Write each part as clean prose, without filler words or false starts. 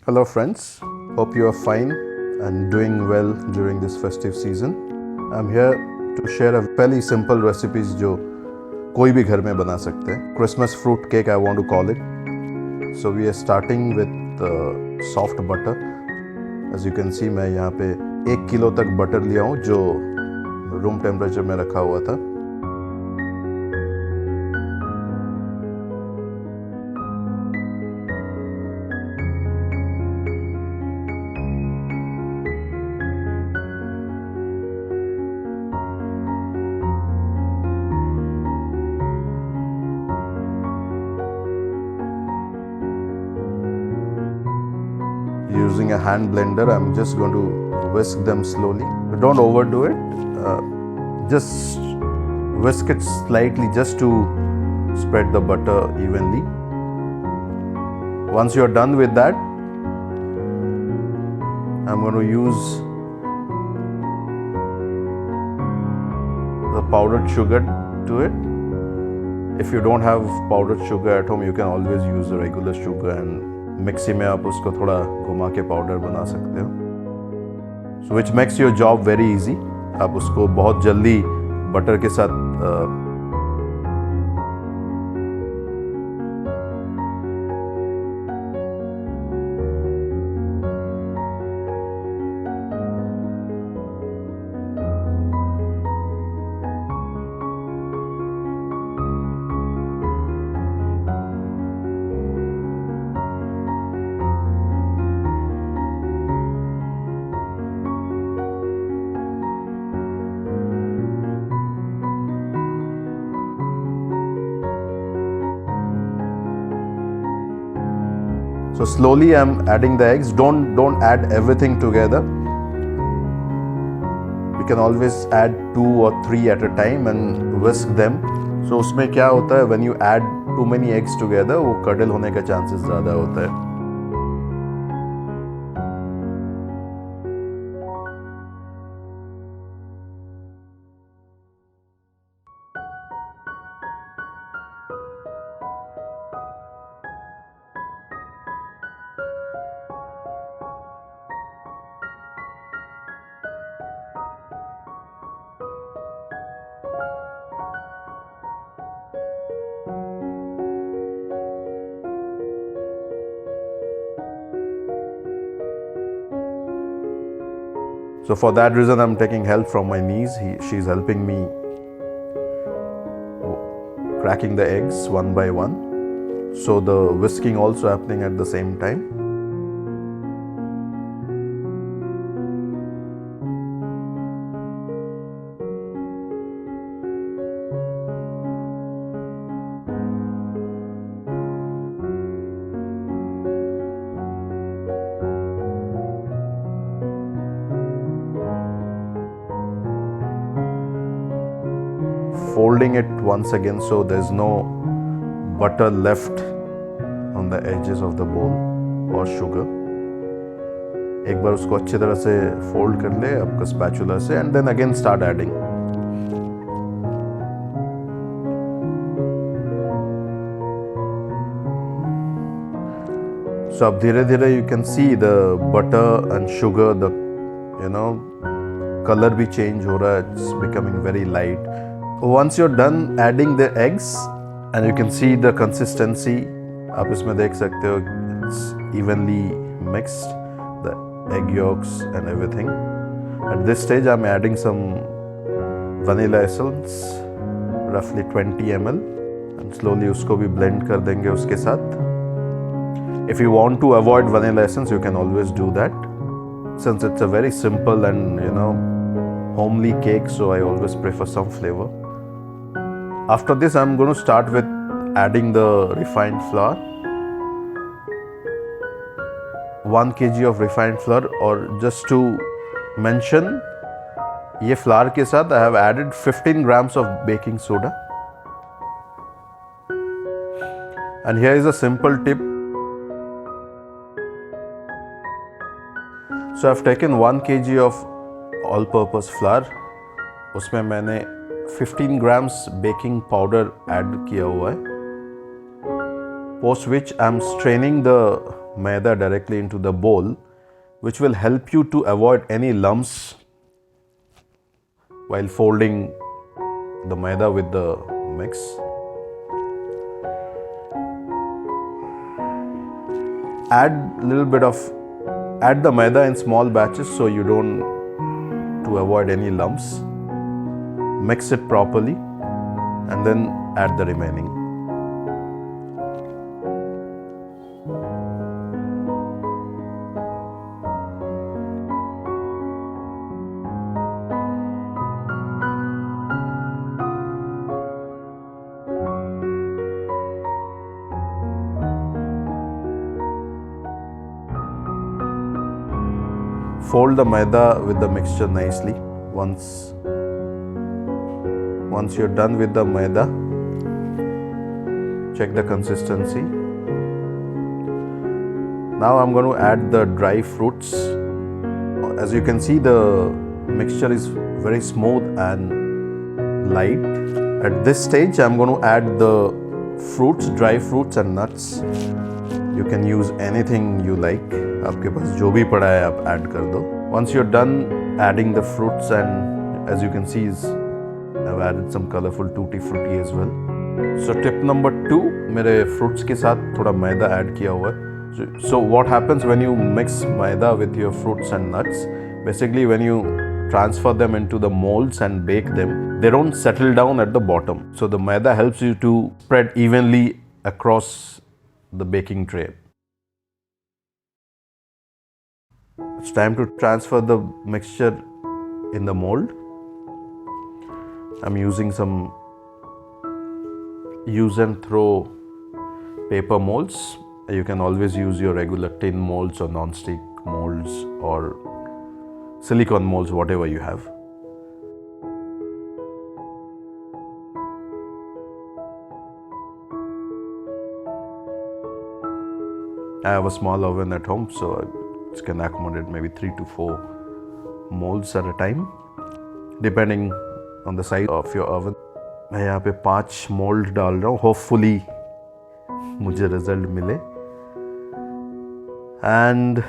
Hello friends, hope you are fine and doing well during this festive season. I'm here to share a fairly simple recipes जो कोई भी घर में बना सकते हैं. Christmas fruit cake I want to call it. So we are starting with soft butter. As you can see मैं यहाँ पे 1 किलो तक बटर लिया हूँ जो रूम टेम्परेचर में रखा हुआ था. Using a hand blender, I'm just going to whisk them slowly. Don't overdo it. Just whisk it slightly just to spread the butter evenly. Once you're done with that, I'm going to use the powdered sugar to it. If you don't have powdered sugar at home, you can always use the regular sugar and mixie में आप उसको थोड़ा घुमा के powder बना सकते हो. So which makes your job very easy. आप उसको बहुत जल्दी बटर के साथ So slowly I'm adding the eggs. Don't add everything together. You can always add 2 or 3 at a time and whisk them. So उसमें क्या होता है, when you add too many eggs together, वो curdle होने का chances ज़्यादा होता है. So for that reason, I'm taking help from my niece. She's helping me cracking the eggs one by one. So the whisking also happening at the same time. Folding it once again so there's no butter left on the edges of the bowl or sugar. एक बार उसको अच्छी तरह से fold कर ले आपका spatula से and then again start adding. So अब धीरे धीरे you can see the butter and sugar, the color भी change हो रहा है. It's becoming very light. Once you're done adding the eggs and you can see the consistency, आप इसमें देख सकते हो it's evenly mixed, the egg yolks and everything. At this stage I'm adding some vanilla essence, roughly 20 ml, and slowly उसको भी blend कर देंगे उसके साथ. If you want to avoid vanilla essence, you can always do that. Since it's a very simple and homely cake, so I always prefer some flavor. After this, I'm going to start with adding the refined flour. 1 kg of refined flour, or just to mention, ये flour के साथ I have added 15 grams of baking soda. And here is a simple tip. So I've taken 1 kg of all-purpose flour. उसमें मैंने 15 grams baking powder add किया हुआ है. Post which I'm straining the maida directly into the bowl, which will help you to avoid any lumps while folding the maida with the mix. Add the maida in small batches so you don't, to avoid any lumps. Mix it properly and then add the remaining. Fold the maida with the mixture nicely. Once you're done with the maida, check the consistency. Now I'm going to add the dry fruits. As you can see, the mixture is very smooth and light. At this stage, I'm going to add the fruits, dry fruits and nuts. You can use anything you like. आपके पास जो भी पड़ा है आप add कर दो. Once you're done adding the fruits, and as you can see, I've added some colorful tutti frutti as well. So tip number 2, मेरे fruits के साथ थोड़ा मैदा add किया हुआ है. So what happens when you mix maida with your fruits and nuts? Basically, when you transfer them into the molds and bake them, they don't settle down at the bottom. So the maida helps you to spread evenly across the baking tray. It's time to transfer the mixture in the mold. I'm using some use and throw paper molds. You can always use your regular tin molds or non-stick molds or silicone molds, whatever you have. I have a small oven at home, so it can accommodate maybe 3 to 4 molds at a time, depending on the size of your oven. मैं यहाँ पे 5 mold डाल रहा हूँ. Hopefully मुझे result मिले. And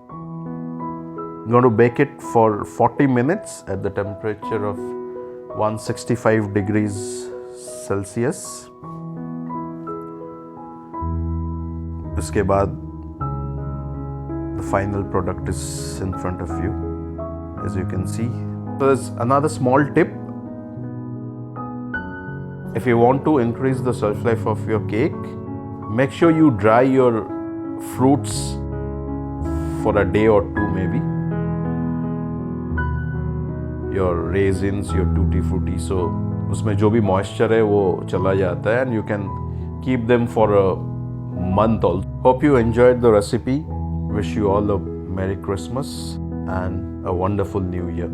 I'm going to bake it for 40 minutes at the temperature of 165 degrees Celsius. उसके बाद the final product is in front of you, as you can see. So there's another small tip. If you want to increase the shelf life of your cake, make sure you dry your fruits for a day or 2 maybe. Your raisins, your tutti frutti, so उसमें जो भी moisture है वो चला जाता है, and you can keep them for a month also. Hope you enjoyed the recipe. Wish you all a Merry Christmas and a wonderful New Year.